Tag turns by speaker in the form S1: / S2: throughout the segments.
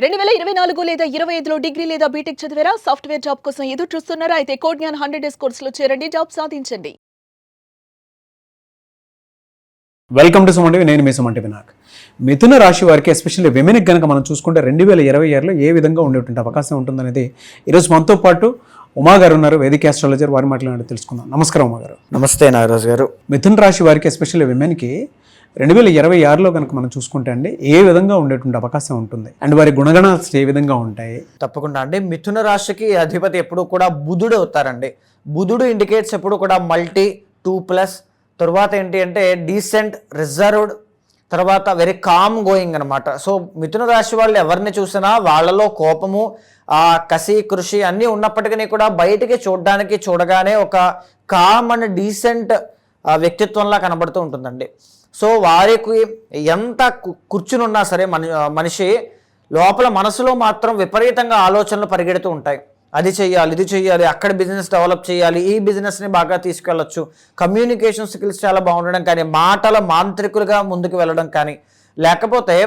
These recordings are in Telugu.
S1: 2024 లేదా 25లో డిగ్రీ లేదా బీటెక్ చదివారా? సాఫ్ట్‌వేర్ జాబ్ కోసం ఎదురు చూస్తున్నారా? అయితే కోడ్ జ్ఞాన్ 100 డేస్ కోర్సులో చేరండి, జాబ్ సాధించండి.
S2: Welcome to Suman TV. నేను మీ సుమన్ టీవీ. మిథున రాశి వారికి ఎస్పెషల్లీ విమెన్కి కనుక మనం చూసుకుంటే 2026లో ఏ విధంగా ఉండేటువంటి అవకాశం ఉంటుందనేది ఈరోజు మనతో పాటు ఉమా గారు ఉన్నారు, వేదిక ఆస్ట్రాలజర్. వారి మాట్లాడి తెలుసుకుందాం. నమస్కారం ఉమా గారు.
S3: నమస్తే నాగరాజు గారు.
S2: మిథున రాశి వారికి ఎస్పెషల్లీ విమెన్కి 2026లో కనుక మనం చూసుకుంటే అండి ఏ విధంగా ఉండేటువంటి అవకాశం ఉంటుంది అండ్ వారి గుణగణాలు ఏ విధంగా ఉంటాయి?
S3: తప్పకుండా అండి. మిథున రాశికి అధిపతి ఎప్పుడు కూడా బుధుడు అవుతారండి. బుధుడు ఇండికేట్స్ ఎప్పుడు కూడా మల్టీ 2+, తర్వాత ఏంటి అంటే డీసెంట్, రిజర్వ్డ్, తర్వాత వెరీ కామ్ గోయింగ్ అనమాట. సో మిథున రాశి వాళ్ళు ఎవరిని చూసినా వాళ్ళలో కోపము, కసి, కృషి అన్నీ ఉన్నప్పటికీ కూడా బయటికి చూడగానే ఒక కామ్ అండ్ డీసెంట్ వ్యక్తిత్వంలా కనబడుతూ ఉంటుందండి. సో వారికి ఎంత కూర్చుని ఉన్నా సరే మనిషి లోపల మనసులో మాత్రం విపరీతంగా ఆలోచనలు పరిగెడుతూ ఉంటాయి. అది చెయ్యాలి, ఇది చెయ్యాలి, అక్కడ బిజినెస్ డెవలప్ చేయాలి, ఈ బిజినెస్ని బాగా తీసుకెళ్ళొచ్చు, కమ్యూనికేషన్ స్కిల్స్ చాలా బాగుండడం కానీ, మాటల మాంత్రికులుగా ముందుకు వెళ్ళడం కానీ, లేకపోతే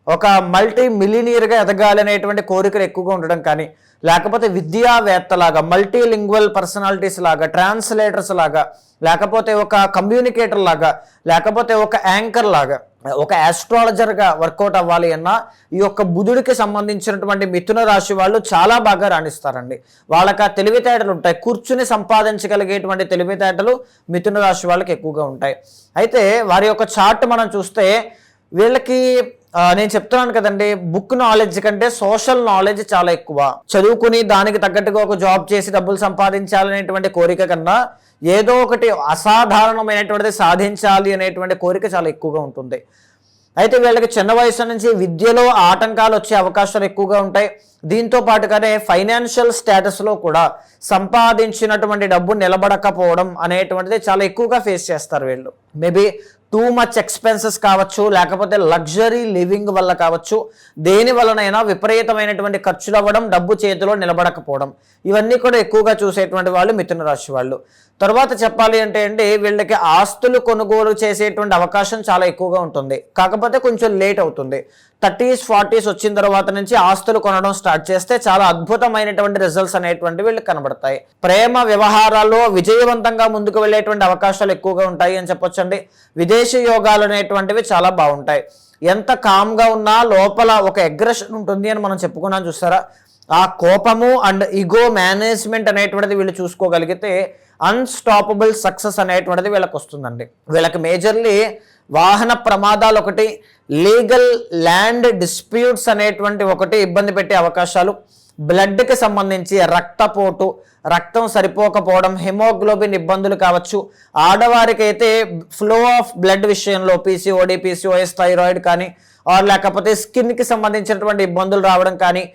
S3: ఒక మల్టీ మిలినియర్గా ఎదగాలి అనేటువంటి కోరికలు ఎక్కువగా ఉండడం కానీ, లేకపోతే విద్యావేత్తలాగా, మల్టీ లింగ్వల్ పర్సనాలిటీస్ లాగా, ట్రాన్స్లేటర్స్ లాగా, లేకపోతే ఒక కమ్యూనికేటర్ లాగా, లేకపోతే ఒక యాంకర్ లాగా, ఒక ఆస్ట్రాలజర్గా వర్కౌట్ అవ్వాలి అన్నా ఈ యొక్క బుధుడికి సంబంధించినటువంటి మిథున రాశి వాళ్ళు చాలా బాగా రాణిస్తారండి. వాళ్ళకి ఆ తెలివితేటలు ఉంటాయి. కూర్చుని సంపాదించగలిగేటువంటి తెలివితేటలు మిథున రాశి వాళ్ళకి ఎక్కువగా ఉంటాయి. అయితే వారి యొక్క చార్ట్ మనం చూస్తే వీళ్ళకి నేను చెప్తున్నాను కదండి, బుక్ నాలెడ్జ్ కంటే సోషల్ నాలెడ్జ్ చాలా ఎక్కువ. చదువుకుని దానికి తగ్గట్టుగా ఒక జాబ్ చేసి డబ్బులు సంపాదించాలనేటువంటి కోరిక కన్నా ఏదో ఒకటి అసాధారణమైనటువంటిది సాధించాలి అనేటువంటి కోరిక చాలా ఎక్కువగా ఉంటుంది. అయితే వీళ్ళకి చిన్న వయసు నుంచి విద్యలో ఆటంకాలు వచ్చే అవకాశాలు ఎక్కువగా ఉంటాయి. దీంతో పాటుగానే ఫైనాన్షియల్ స్టేటస్లో కూడా సంపాదించినటువంటి డబ్బు నిలబడకపోవడం అనేటువంటిది చాలా ఎక్కువగా ఫేస్ చేస్తారు వీళ్ళు. మేబీ టూ మచ్ ఎక్స్పెన్సెస్ కావచ్చు, లేకపోతే లగ్జరీ లివింగ్ వల్ల కావచ్చు, దేని వలనైనా విపరీతమైనటువంటి ఖర్చులు అవ్వడం, డబ్బు చేతిలో నిలబడకపోవడం, ఇవన్నీ కూడా ఎక్కువగా చూసేటువంటి వాళ్ళు మిథున రాశి వాళ్ళు. తర్వాత చెప్పాలి అంటే అండి, వీళ్ళకి ఆస్తులు కొనుగోలు చేసేటువంటి అవకాశం చాలా ఎక్కువగా ఉంటుంది. కాకపోతే కొంచెం లేట్ అవుతుంది. 30s 40s వచ్చిన తర్వాత నుంచి ఆస్తులు కొనడం స్టార్ట్ చేస్తే చాలా అద్భుతమైనటువంటి రిజల్ట్స్ అనేటువంటి వీళ్ళకి కనబడతాయి. ప్రేమ వ్యవహారాల్లో విజయవంతంగా ముందుకు వెళ్ళేటువంటి అవకాశాలు ఎక్కువగా ఉంటాయి అని చెప్పొచ్చండి. విదేశీ యోగాలు అనేటువంటివి చాలా బాగుంటాయి. ఎంత కామ్గా ఉన్నా లోపల ఒక అగ్రెషన్ ఉంటుంది అని మనం చెప్పుకున్నాం చూసారా. ఆ కోపము అండ్ ఈగో మేనేజ్మెంట్ అనేటువంటిది వీళ్ళు చూసుకోగలిగితే అన్స్టాపబుల్ సక్సెస్ అనేటువంటిది వీళ్ళకి వస్తుందండి. వీళ్ళకి మేజర్లీ వాహన ప్రమాదాలు ఒకటి, లీగల్ ల్యాండ్ డిస్ప్యూట్స్ అనేటువంటి ఒకటి ఇబ్బంది పెట్టే అవకాశాలు, బ్లడ్కి సంబంధించి రక్తపోటు, రక్తం సరిపోకపోవడం, హిమోగ్లోబిన్ ఇబ్బందులు కావచ్చు. ఆడవారికి అయితే ఫ్లో ఆఫ్ బ్లడ్ విషయంలో పీసీఓడి, పీసీఓఎస్, థైరాయిడ్ కానీ, లేకపోతే స్కిన్కి సంబంధించినటువంటి ఇబ్బందులు రావడం కానీ,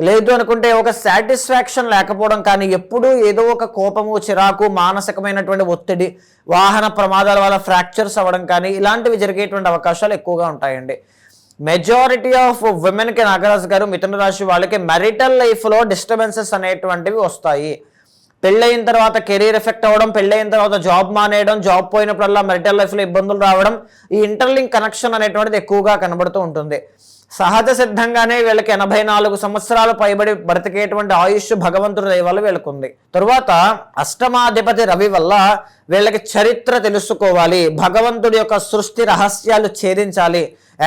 S3: లేదు అనుకుంటే ఒక సాటిస్ఫాక్షన్ లేకపోవడం కానీ, ఎప్పుడూ ఏదో ఒక కోపము, చిరాకు, మానసికమైనటువంటి ఒత్తిడి, వాహన ప్రమాదాల వల్ల ఫ్రాక్చర్స్ అవ్వడం కానీ ఇలాంటివి జరిగేటువంటి అవకాశాలు ఎక్కువగా ఉంటాయండి. మెజారిటీ ఆఫ్ విమెన్కి నాగరాజు గారు మిథున రాశి వాళ్ళకి మ్యారిటల్ లైఫ్లో డిస్టర్బెన్సెస్ అనేటువంటివి వస్తాయి. పెళ్ళయిన తర్వాత కెరీర్ ఎఫెక్ట్ అవ్వడం, పెళ్ళయిన తర్వాత జాబ్ మానేయడం, జాబ్ పోయినప్పుడల్లా మ్యారిటల్ లైఫ్లో ఇబ్బందులు రావడం, ఈ ఇంటర్లింక్ కనెక్షన్ అనేటువంటిది ఎక్కువగా కనబడుతూ ఉంటుంది. సహజ సిద్ధంగానే వీళ్ళకి 84 సంవత్సరాలు పైబడి బ్రతికేటువంటి ఆయుష్ భగవంతుడి దయ వల్ల వీళ్ళకు ఉంది. తరువాత అష్టమాధిపతి రవి వల్ల వీళ్ళకి చరిత్ర తెలుసుకోవాలి, భగవంతుడి యొక్క సృష్టి రహస్యాలు ఛేదించాలి,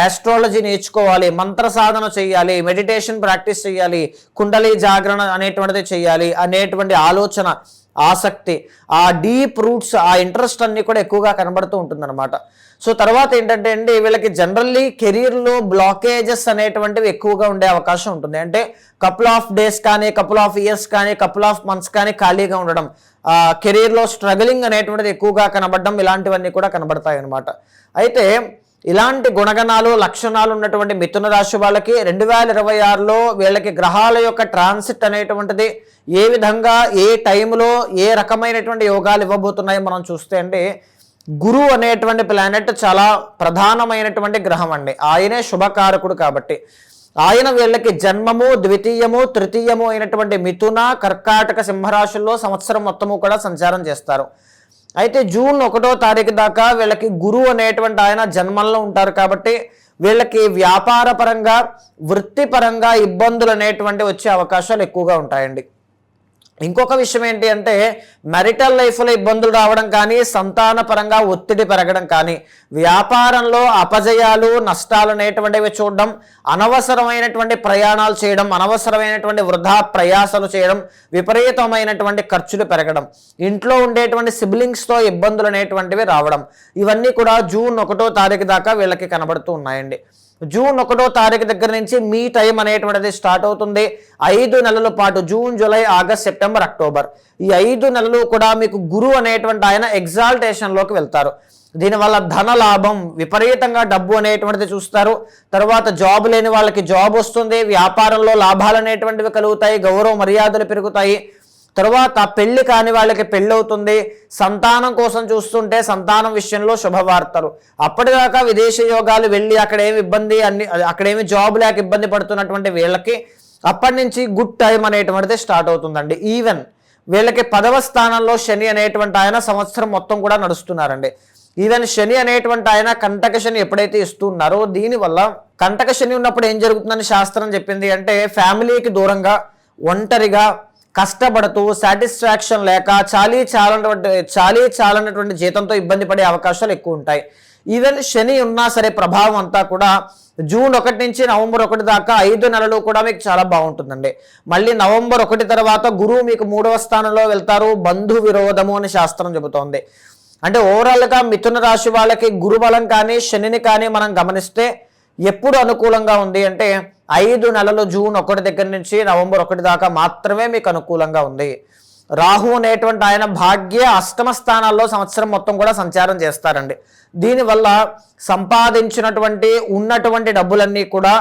S3: ఆస్ట్రాలజీ నేర్చుకోవాలి, మంత్ర సాధన చేయాలి, మెడిటేషన్ ప్రాక్టీస్ చేయాలి, కుండలి జాగరణ అనేటువంటిది చేయాలి అనేటువంటి ఆలోచన, ఆసక్తి, ఆ డీప్ రూట్స్, ఆ ఇంట్రెస్ట్ అన్నీ కూడా ఎక్కువగా కనబడుతూ ఉంటుందన్నమాట. సో తర్వాత ఏంటంటే అండి, వీళ్ళకి జనరల్లీ కెరీర్లో బ్లాకేజెస్ అనేటువంటివి ఎక్కువగా ఉండే అవకాశం ఉంటుంది. అంటే కపుల్ ఆఫ్ డేస్ కానీ, కపుల్ ఆఫ్ ఇయర్స్ కానీ, కపుల్ ఆఫ్ మంత్స్ కానీ ఖాళీగా ఉండడం, కెరీర్లో స్ట్రగలింగ్ అనేటువంటిది ఎక్కువగా కనబడడం, ఇలాంటివన్నీ కూడా కనబడతాయి అన్నమాట. అయితే ఇలాంటి గుణగణాలు, లక్షణాలు ఉన్నటువంటి మిథున రాశి వాళ్ళకి 2026లో వీళ్ళకి గ్రహాల యొక్క ట్రాన్సిట్ అనేటువంటిది ఏ విధంగా, ఏ టైంలో ఏ రకమైనటువంటి యోగాలు ఇవ్వబోతున్నాయో మనం చూస్తే అండి, గురువు అనేటువంటి ప్లానెట్ చాలా ప్రధానమైనటువంటి గ్రహం అండి. ఆయనే శుభకారకుడు కాబట్టి ఆయన వీళ్ళకి జన్మము, ద్వితీయము, తృతీయము అయినటువంటి మిథున, కర్కాటక, సింహరాశుల్లో సంవత్సరం మొత్తము కూడా సంచారం చేస్తారు. అయితే జూన్ 1వ తారీఖు దాకా వీళ్ళకి గురువు అనేటువంటి ఆయన జన్మంలో ఉంటారు కాబట్టి వీళ్ళకి వ్యాపార పరంగా వృత్తిపరంగా ఇబ్బందులు అనేటువంటి వచ్చే అవకాశాలు ఎక్కువగా ఉంటాయండి. ఇంకొక విషయం ఏంటి అంటే మ్యారిటల్ లైఫ్లో ఇబ్బందులు రావడం కానీ, సంతాన పరంగా ఒత్తిడి పెరగడం కానీ, వ్యాపారంలో అపజయాలు నష్టాలు అనేటువంటివి చూడడం, అనవసరమైనటువంటి ప్రయాణాలు చేయడం, అనవసరమైనటువంటి వృధా ప్రయాసాలు చేయడం, విపరీతమైనటువంటి ఖర్చులు పెరగడం, ఇంట్లో ఉండేటువంటి సిబ్లింగ్స్తో ఇబ్బందులు అనేటువంటివి రావడం, ఇవన్నీ కూడా జూన్ 1వ తారీఖు దాకా వీళ్ళకి కనబడుతూ ఉన్నాయండి. జూన్ 1వ తారీఖు దగ్గర నుంచి మీ టైం అనేటువంటిది స్టార్ట్ అవుతుంది. 5 నెలల పాటు June, July, August, September, October ఈ 5 నెలలు కూడా మీకు గురువు అనేటువంటి ఆయన ఎగ్జాల్టేషన్లోకి వెళ్తారు. దీనివల్ల ధన లాభం, విపరీతంగా డబ్బు అనేటువంటిది చూస్తారు. తర్వాత జాబ్ లేని వాళ్ళకి జాబ్ వస్తుంది, వ్యాపారంలో లాభాలు అనేటువంటివి కలుగుతాయి, గౌరవ మర్యాదలు పెరుగుతాయి. తర్వాత పెళ్లి కాని వాళ్ళకి పెళ్ళి అవుతుంది. సంతానం కోసం చూస్తుంటే సంతానం విషయంలో శుభవార్తలు. అప్పటిదాకా విదేశీ యోగాలు వెళ్ళి అక్కడేమి ఇబ్బంది అక్కడేమి జాబ్ లేక ఇబ్బంది పడుతున్నటువంటి వీళ్ళకి అప్పటి నుంచి గుడ్ టైం అనేటువంటిది స్టార్ట్ అవుతుందండి. ఈవెన్ వీళ్ళకి 10వ స్థానంలో శని అనేటువంటి ఆయన సంవత్సరం మొత్తం కూడా నడుస్తున్నారండి. ఈవెన్ శని అనేటువంటి ఆయన కంటక శని ఎప్పుడైతే ఇస్తున్నారో దీనివల్ల కంటక శని ఉన్నప్పుడు ఏం జరుగుతుందని శాస్త్రం చెప్పింది అంటే ఫ్యామిలీకి దూరంగా, ఒంటరిగా, కష్టపడుతూ, సాటిస్ఫాక్షన్ లేక, చాలీ చాలనటువంటి జీతంతో ఇబ్బంది పడే అవకాశాలు ఎక్కువ ఉంటాయి. ఈవెన్ శని ఉన్నా సరే ప్రభావం అంతా కూడా జూన్ 1 నుంచి నవంబర్ 1 దాకా 5 నెలలు కూడా మీకు చాలా బాగుంటుందండి. మళ్ళీ నవంబర్ 1 తర్వాత గురువు మీకు 3వ స్థానంలో వెళ్తారు. బంధు విరోధము అని శాస్త్రం చెబుతోంది. అంటే ఓవరాల్గా మిథున రాశి వాళ్ళకి గురుబలం కానీ శనిని కానీ మనం గమనిస్తే ఎప్పుడు అనుకూలంగా ఉంది అంటే 5 నెలలు జూన్ 1 దగ్గర నుంచి నవంబర్ 1 దాకా మాత్రమే మీకు అనుకూలంగా ఉంది. రాహు అనేటువంటి ఆయన భాగ్య అష్టమ స్థానాల్లో సంవత్సరం మొత్తం కూడా సంచారం చేస్తారండి. దీనివల్ల సంపాదించినటువంటి ఉన్నటువంటి డబ్బులన్నీ కూడా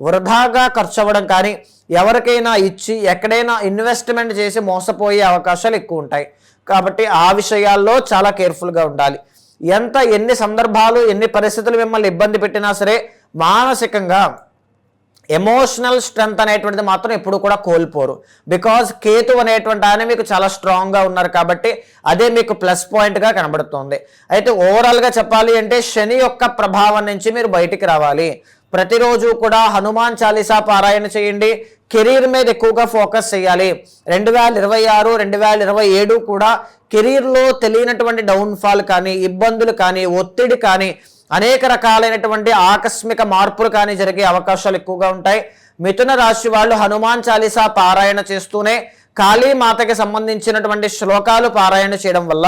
S3: వృధాగా ఖర్చు అవ్వడం కానీ, ఎవరికైనా ఇచ్చి ఎక్కడైనా ఇన్వెస్ట్మెంట్ చేసి మోసపోయే అవకాశాలు ఎక్కువ ఉంటాయి. కాబట్టి ఆ విషయాల్లో చాలా కేర్ఫుల్గా ఉండాలి. ఎన్ని సందర్భాలు, ఎన్ని పరిస్థితులు మిమ్మల్ని ఇబ్బంది పెట్టినా సరే మానసికంగా ఎమోషనల్ స్ట్రెంగ్త్ అనేటువంటిది మాత్రం ఎప్పుడు కూడా కోల్పోరు. బికాజ్ కేతు అనేటువంటి ఆయన మీకు చాలా స్ట్రాంగ్గా ఉన్నారు కాబట్టి అదే మీకు ప్లస్ పాయింట్గా కనబడుతుంది. అయితే ఓవరాల్గా చెప్పాలి అంటే శని యొక్క ప్రభావం నుంచి మీరు బయటికి రావాలి. ప్రతిరోజు కూడా హనుమాన్ చాలీసా పారాయణ చేయండి. కెరీర్ మీద ఎక్కువగా ఫోకస్ చేయాలి. 2026, 2027 కూడా కెరీర్లో తెలియనటువంటి డౌన్ఫాల్ కానీ, ఇబ్బందులు కానీ, ఒత్తిడి కానీ, అనేక రకాలైనటువంటి ఆకస్మిక మార్పులు కానీ జరిగే అవకాశాలు ఎక్కువగా ఉంటాయి. మిథున రాశి వాళ్ళు హనుమాన్ చాలీసా పారాయణ చేస్తూనే కాళీమాతకి సంబంధించినటువంటి శ్లోకాలు పారాయణ చేయడం వల్ల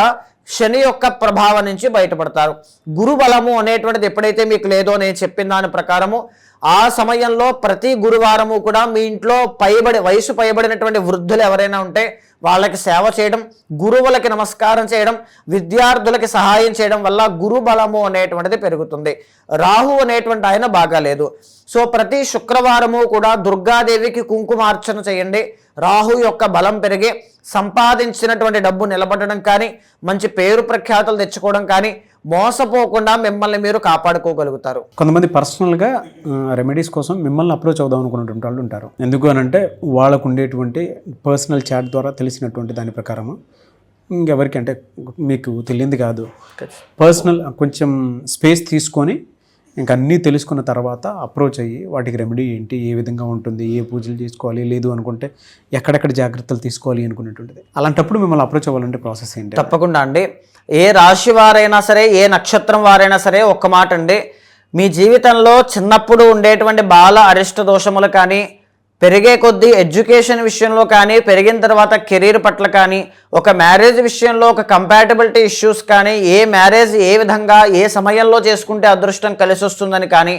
S3: శని యొక్క ప్రభావం నుంచి బయటపడతారు. గురు బలము అనేటువంటిది ఎప్పుడైతే మీకు లేదో నేను చెప్పిన దాని ప్రకారము ఆ సమయంలో ప్రతి గురువారము కూడా మీ ఇంట్లో వయసు పైబడినటువంటి వృద్ధులు ఎవరైనా ఉంటే వాళ్ళకి సేవ చేయడం, గురువులకి నమస్కారం చేయడం, విద్యార్థులకి సహాయం చేయడం వల్ల గురు బలము అనేటువంటిది పెరుగుతుంది. రాహు అనేటువంటి ఆయన బాగాలేదు. సో ప్రతి శుక్రవారము కూడా దుర్గాదేవికి కుంకుమార్చన చేయండి. రాహు యొక్క బలం పెరిగి సంపాదించినటువంటి డబ్బు నిలబడడం కానీ, మంచి పేరు ప్రఖ్యాతులు తెచ్చుకోవడం కానీ, మోసపోకుండా మిమ్మల్ని మీరు కాపాడుకోగలుగుతారు.
S2: కొంతమంది పర్సనల్గా రెమెడీస్ కోసం మిమ్మల్ని అప్రోచ్ అవుదాం అనుకున్నటువంటి వాళ్ళు ఉంటారు. ఎందుకు అని అంటే వాళ్ళకు ఉండేటువంటి పర్సనల్ చాట్ ద్వారా తెలిసినటువంటి దాని ప్రకారము ఇంకెవరికి అంటే మీకు తెలియంది కాదు, పర్సనల్ కొంచెం స్పేస్ తీసుకొని ఇంకా అన్నీ తెలుసుకున్న తర్వాత అప్రోచ్ అయ్యి వాటికి రెమెడీ ఏంటి, ఏ విధంగా ఉంటుంది, ఏ పూజలు చేసుకోవాలి, లేదు అనుకుంటే ఎక్కడెక్కడ జాగ్రత్తలు తీసుకోవాలి అనుకునేటువంటిది. అలాంటప్పుడు మిమ్మల్ని అప్రోచ్ అవ్వాలంటే ప్రాసెస్ ఏంటి?
S3: తప్పకుండా అండి. ఏ రాశి వారైనా సరే, ఏ నక్షత్రం వారైనా సరే ఒక్క మాట అండి, మీ జీవితంలో చిన్నప్పుడు ఉండేటువంటి బాల అరిష్ట దోషములు కానీ, పెరిగే కొద్దీ ఎడ్యుకేషన్ విషయంలో కానీ, పెరిగిన తర్వాత కెరీర్ పట్ల కానీ, ఒక మ్యారేజ్ విషయంలో ఒక కంపాటబిలిటీ ఇష్యూస్ కానీ, ఏ మ్యారేజ్ ఏ విధంగా ఏ సమయంలో చేసుకుంటే అదృష్టం కలిసి వస్తుందని కానీ,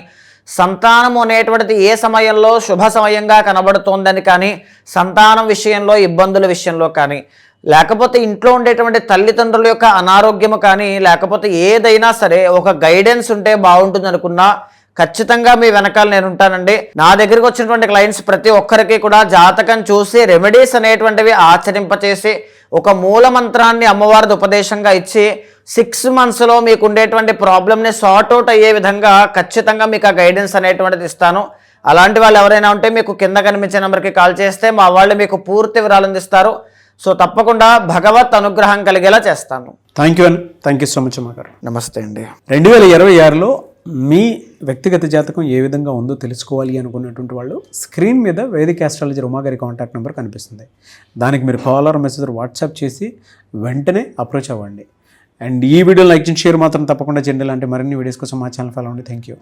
S3: సంతానం అనేటువంటిది ఏ సమయంలో శుభ సమయంగా కనబడుతోందని కానీ, సంతానం విషయంలో ఇబ్బందుల విషయంలో కానీ, లేకపోతే ఇంట్లో ఉండేటువంటి తల్లిదండ్రుల యొక్క అనారోగ్యము కానీ, లేకపోతే ఏదైనా సరే ఒక గైడెన్స్ ఉంటే బాగుంటుంది అనుకున్నా ఖచ్చితంగా మీ వెనకాల నేను ఉంటానండి. నా దగ్గరికి వచ్చినటువంటి క్లయింట్స్ ప్రతి ఒక్కరికి కూడా జాతకం చూసి రెమెడీస్ అనేటువంటివి ఆచరింపచేసి ఒక మూల మంత్రాన్ని అమ్మవారిది ఉపదేశంగా ఇచ్చి 6 monthsలో మీకు ఉండేటువంటి ప్రాబ్లమ్ని సార్ట్అవుట్ అయ్యే విధంగా ఖచ్చితంగా మీకు ఆ గైడెన్స్ అనేటువంటిది ఇస్తాను. అలాంటి వాళ్ళు ఎవరైనా ఉంటే మీకు కింద కనిపించే నెంబర్కి కాల్ చేస్తే మా వాళ్ళు మీకు పూర్తి వివరాలు అందిస్తారు. సో తప్పకుండా భగవత్ అనుగ్రహం కలిగేలా చేస్తాను.
S2: థ్యాంక్ యూ సో మచ్ అమ్మ గారు.
S3: నమస్తే అండి.
S2: 2026లో మీ వ్యక్తిగత జాతకం ఏ విధంగా ఉందో తెలుసుకోవాలి అనుకున్నటువంటి వాళ్ళు స్క్రీన్ మీద వేదిక ఆస్ట్రాలజర్ ఉమా గారి కాంటాక్ట్ నెంబర్ కనిపిస్తుంది. దానికి మీరు కాల్ ఆర్ మెసేజ్ వాట్సాప్ చేసి వెంటనే అప్రోచ్ అవ్వండి. అండ్ ఈ వీడియో లైక్ చేసి షేర్ మాత్రం తప్పకుండా చేయండి. ఇలాంటి మరిన్ని వీడియోస్ కోసం మా ఛానల్ ఫాలో అవ్వండి. Thank you.